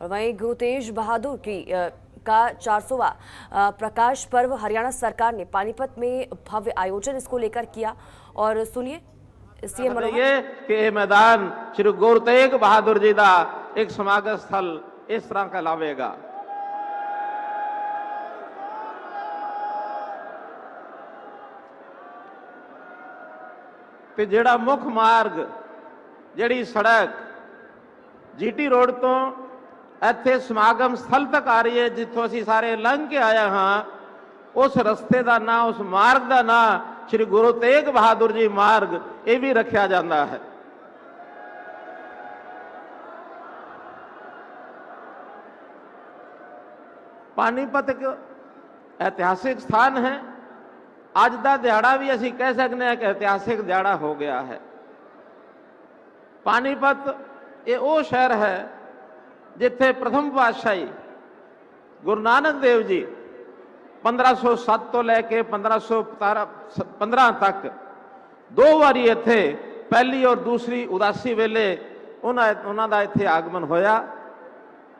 और वहीं गुरु तेग बहादुर का 400वां प्रकाश पर्व हरियाणा सरकार ने पानीपत में भव्य आयोजन इसको लेकर किया। और सुनिए सीएम ये कि ये मैदान श्री गुरु तेग बहादुर जी का एक समागम स्थल इस तरह कहलावेगा। ते जेड़ा मुख मार्ग जेड़ी सड़क जीटी रोड तो ਇੱਥੇ ਸਮਾਗਮ स्थल तक आ रही है, जिथों ਅਸੀਂ ਸਾਰੇ ਲੰਘ ਕੇ ਆਏ ਹਾਂ, उस रस्ते का ना, उस मार्ग का ना श्री गुरु तेग बहादुर जी मार्ग ये भी रखा जाता है। पानीपत एक ऐतिहासिक स्थान है। अज का दिहाड़ा भी असी कह सकते हैं कि ऐतिहासिक दिहाड़ा हो गया है। पानीपत ये वो शहर है जिथे प्रथम पातशाही गुरु नानक देव जी 1507 तो लैके 1515 तक दो बारी इत्थे पहली और दूसरी उदासी वेले उन्हां दा इत्थे आगमन होया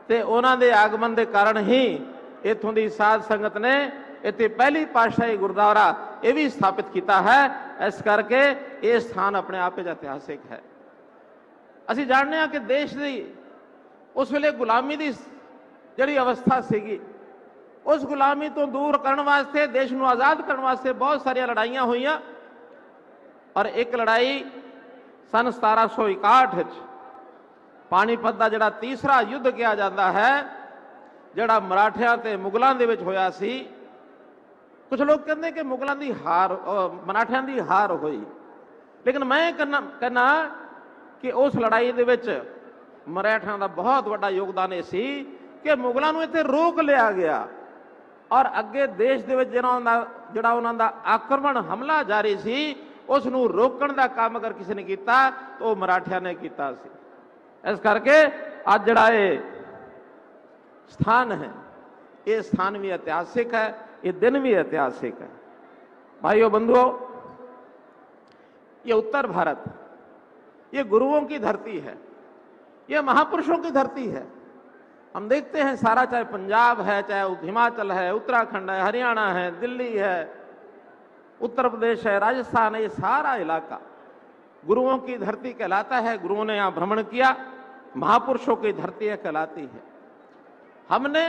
ते उन्हां दे आगमन के कारण ही इत्थों की साध संगत ने इत्थे पहली पातशाही गुरुद्वारा ये भी स्थापित किया है। इस करके ये स्थान अपने आप ऐतिहासिक है। असीं जानते हैं कि देश की उस वेले गुलामी की जिहड़ी अवस्था सीगी, उस गुलामी तो दूर करने वास्ते, देश को आज़ाद करने वास्ते बहुत सारिया लड़ाइयां हुईयां। और एक लड़ाई सन 1761 पानीपत का जिहड़ा तीसरा युद्ध किया जाता है, जिहड़ा मराठियां ते मुगलों दे विच होया सी। कुछ लोग कहते कि मुगलों की हार, मराठियां की हार हुई, लेकिन मैं कहना कि उस लड़ाई दे विच मराठियां का बहुत बड़ा योगदान ये सी कि मुगलों को इत्थे रोक लिया गया और अगे देश दे विच जिहड़ा उन्हां दा आक्रमण हमला जारी सी, उसनूं रोकण दा काम अगर किसी ने किया तो वो मराठियां ने किया सी। इस करके अज जिहड़ा ये स्थान है, ये स्थान भी ऐतिहासिक है, ये दिन भी ऐतिहासिक है। भाइयों बंधुओं, ये उत्तर भारत, ये गुरुओं की धरती है, ये महापुरुषों की धरती है। हम देखते हैं सारा, चाहे पंजाब है, चाहे हिमाचल है, उत्तराखंड है, हरियाणा है, दिल्ली है, उत्तर प्रदेश है, राजस्थान है, ये सारा इलाका गुरुओं की धरती कहलाता है। गुरुओं ने यहाँ भ्रमण किया, महापुरुषों की धरती है कहलाती है। हमने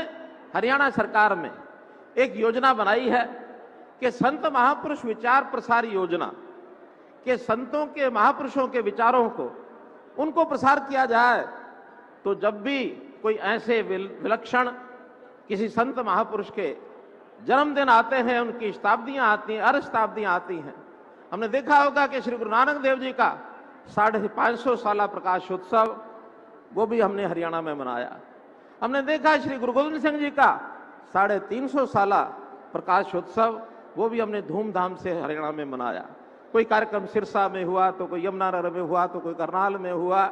हरियाणा सरकार में एक योजना बनाई है कि संत महापुरुष विचार प्रसार योजना, के संतों के, महापुरुषों के विचारों को उनको प्रसार किया जाए। तो जब भी कोई ऐसे विलक्षण किसी संत महापुरुष के जन्मदिन आते हैं, उनकी शताब्दियां आती हैं, अर्ध शताब्दियां आती हैं। हमने देखा होगा कि श्री गुरु नानक देव जी का 550 साला प्रकाश उत्सव वो भी हमने हरियाणा में मनाया। हमने देखा श्री गुरु गोविंद सिंह जी का 350 साला प्रकाश उत्सव वो भी हमने धूमधाम से हरियाणा में मनाया। कोई कार्यक्रम सिरसा में हुआ, तो कोई यमुनानगर में हुआ, तो कोई करनाल में हुआ।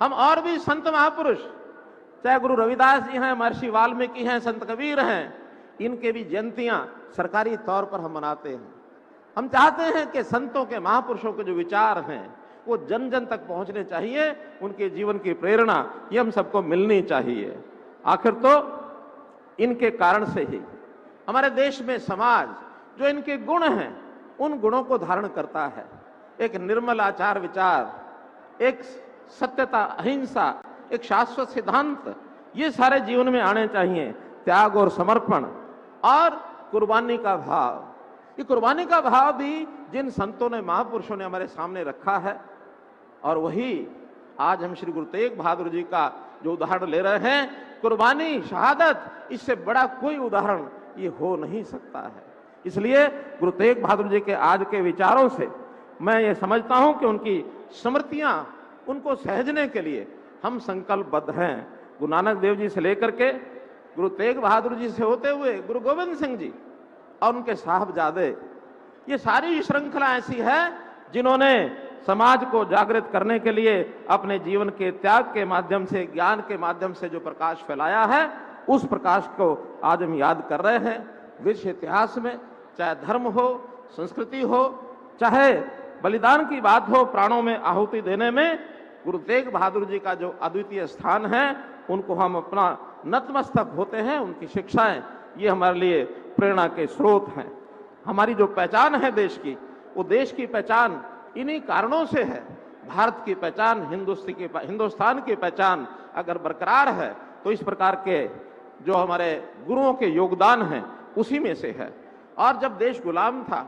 हम और भी संत महापुरुष, चाहे गुरु रविदास जी हैं, महर्षि वाल्मीकि हैं, संत कबीर हैं, इनके भी जयंतियां सरकारी तौर पर हम मनाते हैं। हम चाहते हैं कि संतों के, महापुरुषों के जो विचार हैं वो जन जन तक पहुंचने चाहिए। उनके जीवन की प्रेरणा ये हम सबको मिलनी चाहिए। आखिर तो इनके कारण से ही हमारे देश में समाज जो इनके गुण हैं उन गुणों को धारण करता है। एक निर्मल आचार विचार, एक सत्यता, अहिंसा, एक शाश्वत सिद्धांत, ये सारे जीवन में आने चाहिए। त्याग और समर्पण और कुर्बानी का भाव, ये कुर्बानी का भाव भी जिन संतों ने, महापुरुषों ने हमारे सामने रखा है। और वही आज हम श्री गुरु तेग बहादुर जी का जो उदाहरण ले रहे हैं, कुर्बानी, शहादत, इससे बड़ा कोई उदाहरण ये हो नहीं सकता है। इसलिए गुरु तेग बहादुर जी के आज के विचारों से मैं ये समझता हूं कि उनकी स्मृतियां, उनको सहजने के लिए हम संकल्पबद्ध हैं। गुरु नानक देव जी से लेकर के गुरु तेग बहादुर जी से होते हुए गुरु गोविंद सिंह जी और उनके साहबजादे, ये सारी श्रृंखला ऐसी है जिन्होंने समाज को जागृत करने के लिए अपने जीवन के त्याग के माध्यम से, ज्ञान के माध्यम से जो प्रकाश फैलाया है, उस प्रकाश को आज हम याद कर रहे हैं। विश्व इतिहास में चाहे धर्म हो, संस्कृति हो, चाहे बलिदान की बात हो, प्राणों में आहुति देने में गुरु तेग बहादुर जी का जो अद्वितीय स्थान है उनको हम अपना नतमस्तक होते हैं, उनकी शिक्षाएं ये हमारे लिए प्रेरणा के स्रोत हैं। हमारी जो पहचान है देश की, वो देश की पहचान इन्हीं कारणों से है। भारत की पहचान, हिंदुस्तान की पहचान अगर बरकरार है तो इस प्रकार के जो हमारे गुरुओं के योगदान हैं उसी में से है। और जब देश गुलाम था,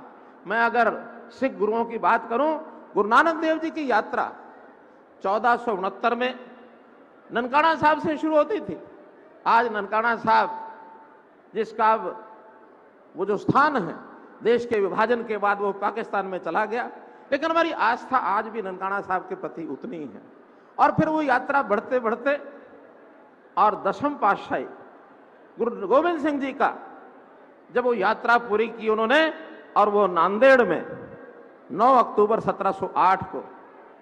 मैं अगर सिख गुरुओं की बात करूं, गुरु नानक देव जी की यात्रा 1469 में ननकाना साहब से शुरू होती थी। आज ननकाना साहब जिसका वो जो स्थान है, देश के विभाजन के बाद वो पाकिस्तान में चला गया, लेकिन हमारी आस्था आज भी ननकाना साहब के प्रति उतनी ही है। और फिर वो यात्रा बढ़ते बढ़ते और दशम पातशाही गुरु गोविंद सिंह जी का जब वो यात्रा पूरी की उन्होंने, और वो नांदेड़ में 9 अक्टूबर 1708 को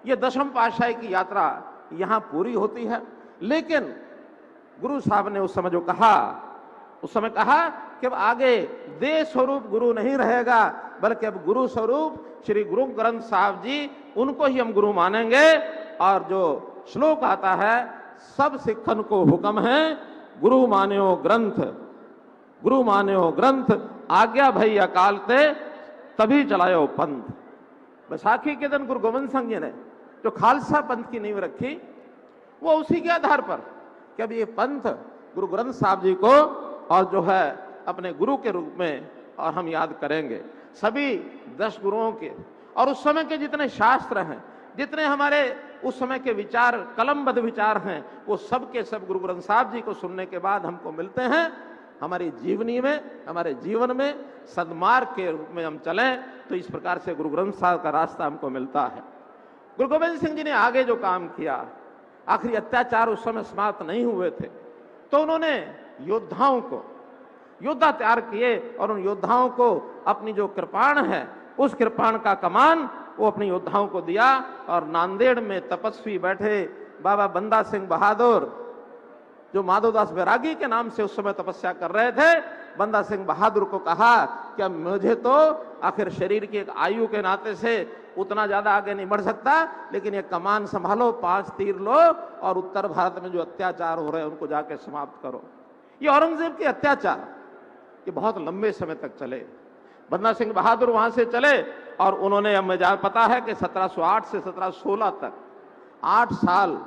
ये दशम पातशाही की यात्रा यहां पूरी होती है। लेकिन गुरु साहब ने उस समय जो कहा, उस समय कहा कि अब आगे देह स्वरूप गुरु नहीं रहेगा, बल्कि अब गुरु स्वरूप श्री गुरु ग्रंथ साहब जी, उनको ही हम गुरु मानेंगे। और जो श्लोक आता है, सब सिखन को हुक्म है गुरु मान्यो ग्रंथ, गुरु मान्यो ग्रंथ, आज्ञा भई अकाल ते तभी चलायो पंथ। बैसाखी के दिन गुरु गोविंद सिंह जी ने जो खालसा पंथ की नींव रखी, वो उसी के आधार पर कि अब ये पंथ गुरु ग्रंथ साहब जी को और जो है अपने गुरु के रूप में और हम याद करेंगे। सभी 10 गुरुओं के और उस समय के जितने शास्त्र हैं, जितने हमारे उस समय के विचार, कलमबद्ध विचार हैं, वो सब के सब गुरु ग्रंथ साहब जी को सुनने के बाद हमको मिलते हैं। हमारी जीवनी में, हमारे जीवन में सद्मार्ग के रूप में हम चलें तो इस प्रकार से गुरु ग्रंथ साहब का रास्ता हमको मिलता है। गुरु गोविंद सिंह जी ने आगे जो काम किया, आखिरी अत्याचार उस समय समाप्त नहीं हुए थे, तो उन्होंने योद्धाओं को, योद्धा तैयार किए और उन योद्धाओं को अपनी जो कृपाण है, उस कृपाण का कमान वो अपने योद्धाओं को दिया। और नांदेड़ में तपस्वी बैठे बाबा बंदा सिंह बहादुर, जो माधवदास बैरागी के नाम से उस समय तपस्या कर रहे थे, बंदा सिंह बहादुर को कहा कि अब मुझे तो आखिर शरीर की एक आयु के नाते से उतना ज्यादा आगे नहीं बढ़ सकता, लेकिन ये कमान संभालो, 5 तीर लो और उत्तर भारत में जो अत्याचार हो रहे हैं उनको जाके समाप्त करो। ये औरंगजेब के अत्याचार ये बहुत लंबे समय तक चले। बंदा सिंह बहादुर वहां से चले और उन्होंने, हमें पता है कि 1708 से 1716 तक 8 साल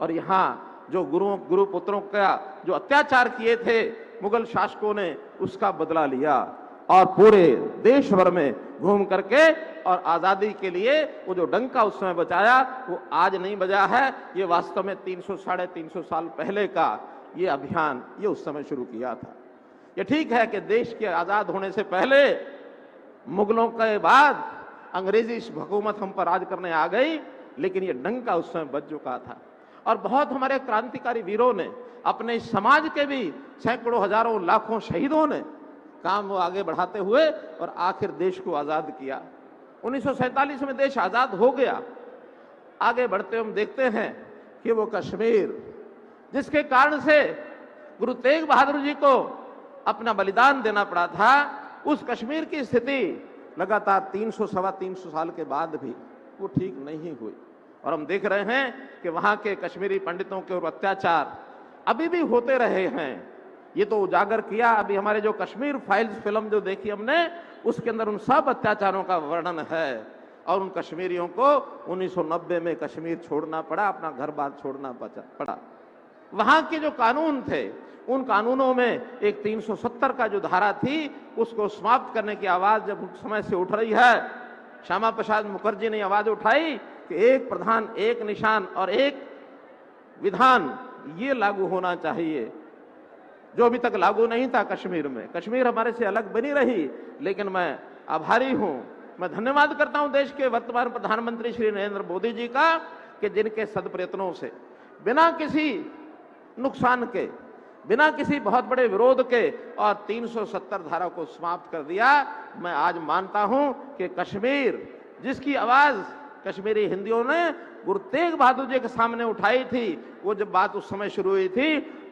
और यहाँ जो गुरु पुत्रों का जो अत्याचार किए थे मुगल शासकों ने, उसका बदला लिया और पूरे देश भर में घूम करके और आजादी के लिए वो जो डंका उस समय बजाया, वो आज नहीं बजा है। ये वास्तव में 300 साढ़े 300 साल पहले का ये अभियान ये उस समय शुरू किया था। ये ठीक है कि देश के आजाद होने से पहले मुगलों के बाद अंग्रेजी हुकूमत हम पर राज करने आ गई, लेकिन ये डंका उस समय बज चुका था। और बहुत हमारे क्रांतिकारी वीरों ने, अपने समाज के भी सैकड़ों हजारों लाखों शहीदों ने काम वो आगे बढ़ाते हुए और आखिर देश को आजाद किया। 1947 में देश आजाद हो गया। आगे बढ़ते हम देखते हैं कि वो कश्मीर, जिसके कारण से गुरु तेग बहादुर जी को अपना बलिदान देना पड़ा था, उस कश्मीर की स्थिति लगातार 300 सवा 300 साल के बाद भी वो ठीक नहीं हुई। और हम देख रहे हैं कि वहां के कश्मीरी पंडितों के ऊपर अत्याचार अभी भी होते रहे हैं। ये तो उजागर किया अभी हमारे जो कश्मीर फाइल्स फिल्म जो देखी हमने, उसके अंदर उन सब अत्याचारों का वर्णन है। और उन कश्मीरियों को 1990 में कश्मीर छोड़ना पड़ा, अपना घर बार छोड़ना पड़ा। वहां के जो कानून थे, उन कानूनों में एक 370 का जो धारा थी, उसको समाप्त करने की आवाज जब उस समय से उठ रही है, श्यामा प्रसाद मुखर्जी ने आवाज उठाई कि एक प्रधान, एक निशान और एक विधान ये लागू होना चाहिए, जो अभी तक लागू नहीं था कश्मीर में। कश्मीर हमारे से अलग बनी रही, लेकिन मैं आभारी हूं, मैं धन्यवाद करता हूं देश के वर्तमान प्रधानमंत्री श्री नरेंद्र मोदी जी का, कि जिनके सदप्रयत्नों से बिना किसी नुकसान के, बिना किसी बहुत बड़े विरोध के और 370 धारा को समाप्त कर दिया। मैं आज मानता हूं कि कश्मीर, जिसकी आवाज कश्मीरी हिंदियों ने गुरु तेग बहादुर जी के सामने उठाई थी, वो जब बात उस समय शुरू हुई थी,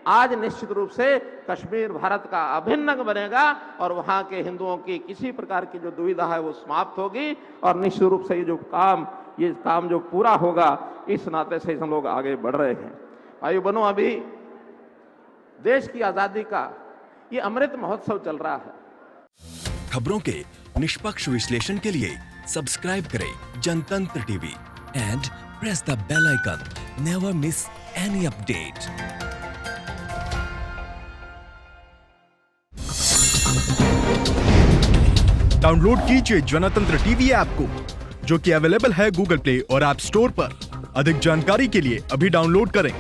आज निश्चित रूप से कश्मीर भारत का अभिन्न अंग बनेगा और वहां के हिंदुओं की किसी प्रकार की जो दुविधा है वो समाप्त होगी। और निश्चित रूप से ये काम जो पूरा होगा, इस नाते से हम लोग आगे बढ़ रहे हैं। भाई बनो, अभी देश की आजादी का ये अमृत महोत्सव चल रहा है। खबरों के निष्पक्ष विश्लेषण के लिए सब्सक्राइब करें Jantantra TV and press the bell icon. Never miss any update. Download कीजिए जनतंत्र टीवी ऐप को, जो कि अवेलेबल है गूगल प्ले और ऐप स्टोर पर। अधिक जानकारी के लिए अभी डाउनलोड करें।